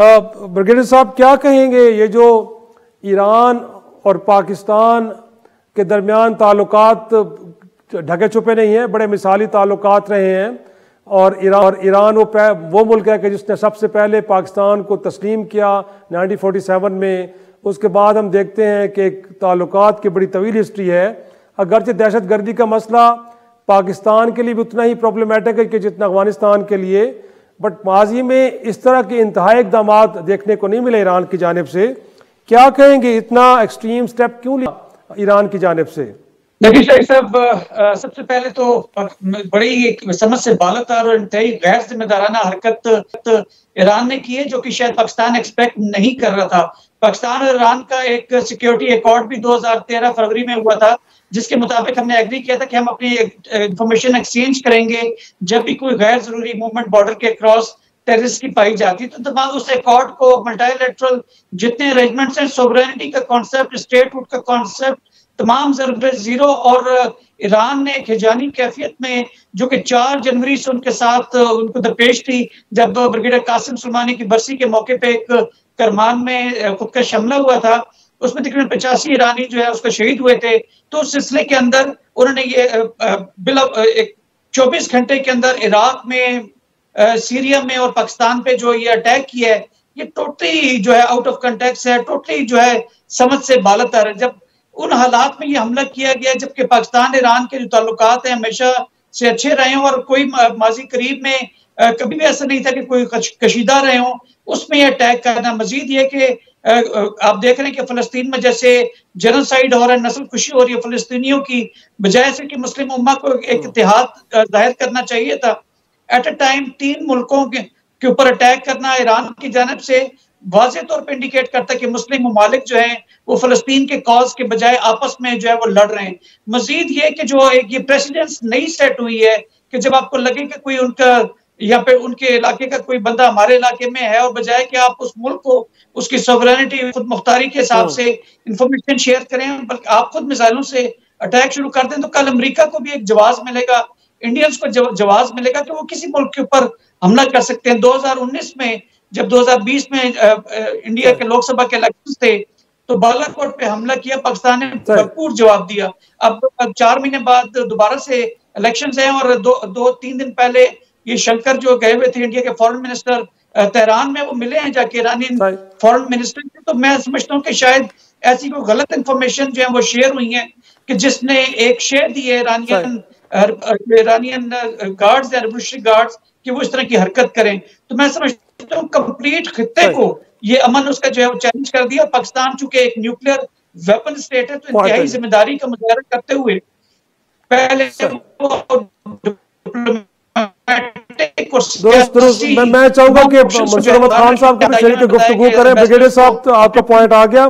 Brigadier साहब क्या कहेंगे, ये जो ईरान और पाकिस्तान के दरमियान ताल्लुकात ढके छुपे नहीं हैं, बड़े मिसाली ताल्लुकात रहे हैं और ईरान वो मुल्क है कि जिसने सबसे पहले पाकिस्तान को तस्लीम किया 1947 में। उसके बाद हम देखते हैं कि ताल्लुकात की बड़ी तवील हिस्ट्री है। अगरचे दहशत गर्दी का मसला पाकिस्तान के लिए भी उतना ही प्रॉब्लमेटिक है कि जितना अफगानिस्तान के लिए, बट माजी में इस तरह के इंतहाई इक़दाम देखने को नहीं मिले ईरान की जानिब से। क्या कहेंगे, इतना एक्सट्रीम स्टेप क्यों लिया ईरान की जानिब से? देखिए शाही साहब, सबसे पहले तो बड़ी एक समझ से बालातर और इंतहाई गैर जिम्मेदाराना हरकत ईरान ने की है, जो कि शायद पाकिस्तान एक्सपेक्ट नहीं कर रहा था। पाकिस्तान और ईरान का एक सिक्योरिटी अकॉर्ड भी 2013 फरवरी में हुआ था, जिसके मुताबिक हमने एग्री किया था कि हम अपनी इंफॉर्मेशन एक्सचेंज करेंगे जब भी कोई गैर जरूरी मूवमेंट बॉर्डर के क्रॉस टेररिस्ट की पाई जाती। तो तमाम उस अकॉर्ड को मल्टीलैटरल जितने अरेंजमेंट्स हैं, सोवरेनिटी का कॉन्सेप्ट, स्टेटहुड का कॉन्सेप्ट, तमाम ज़रूरत जीरो, और ईरान ने एक हिजानी कैफियत में, जो कि 4 जनवरी से उनके साथ उनको दरपेश थी, जब ब्रिगेडियर कासिम सुलेमानी की बरसी के मौके पे एक करमान में खुदकश हमला हुआ था, उसमें तकरीबन 85 ईरानी जो है उसका शहीद हुए थे। तो उस सिलसिले के अंदर उन्होंने ये 24 घंटे के अंदर इराक में, सीरिया में और पाकिस्तान पे जो ये अटैक किया है, ये टोटली जो है आउट ऑफ कंटेक्स्ट है, टोटली जो है समझ से बालतर है। जब उन हालात में ये हमला किया गया जबकि पाकिस्तान ईरान के जो ताल्लुकात हैं हमेशा से अच्छे रहे हैं और कोई माजी करीब में कभी भी ऐसा नहीं था कि कोई कशीदा रहे हों, उसमें ये अटैक करना। मजीद ये कि आप देख रहे हैं कि फलस्तीन में जैसे जेनोसाइड हो रहा है, नस्ल खुशी हो रही है फलस्तीनियों की, बजाय से कि मुस्लिम उम्मा को एक इत्तेहाद जाहिर करना चाहिए था। एट अ टाइम 3 मुल्कों के ऊपर अटैक करना ईरान की जानिब से वाज़ेह तौर पे इंडिकेट करता है कि मुस्लिम ममालिक जो हैं वो फलस्तीन के कॉज के बजाय आपस में जो है वो लड़ रहे हैं। मजीद ये कि जो एक ये प्रेसिडेंस नई सेट हुई है कि जब आपको लगे कि कोई उनका या पे उनके इलाके का कोई बंदा हमारे इलाके में है, और बजाय कि आप उस मुल्क को उसकी सॉवरेनिटी खुद मुख्तारी के हिसाब से इंफॉर्मेशन शेयर करें, बल्कि आप खुद मिसाइलों से अटैक शुरू कर दें, तो कल अमेरिका को भी एक जवाब मिलेगा, इंडियंस को जवाब मिलेगा कि वो किसी मुल्क के ऊपर हमला कर सकते हैं। 2019 में जब 2020 में इंडिया के लोकसभा के इलेक्शन थे, तो बालाकोट पे हमला किया, पाकिस्तान ने भरपूर जवाब दिया। अब 4 महीने बाद दोबारा से इलेक्शंस हैं और 2-3 दिन पहले ये शंकर जो गए हुए थे इंडिया के फॉरेन मिनिस्टर तेहरान में, वो मिले हैं जाके ईरानियन फॉरेन मिनिस्टर से। तो मैं समझता हूँ कि शायद ऐसी कोई गलत इंफॉर्मेशन जो है वो शेयर हुई है कि जिसने एक शेयर दी है ईरानियन गार्ड्स या रेवोल्यूशनरी गार्ड्स कि वो इस तरह की हरकत करें। तो मैं समझता हूँ कंप्लीट खित्ते को ये अमन उसका जो है वो चैलेंज कर दिया। पाकिस्तान चूंकि एक न्यूक्लियर वेपन स्टेट है, तो इंतहाई जिम्मेदारी का मुजाहरा करते हुए पहले मैं चाहूंगा कि मुंशी अहमद खान साहब को भी शरीक गुफ्तगू करें। ब्रिगेडियर साहब, तो आपका पॉइंट आ गया।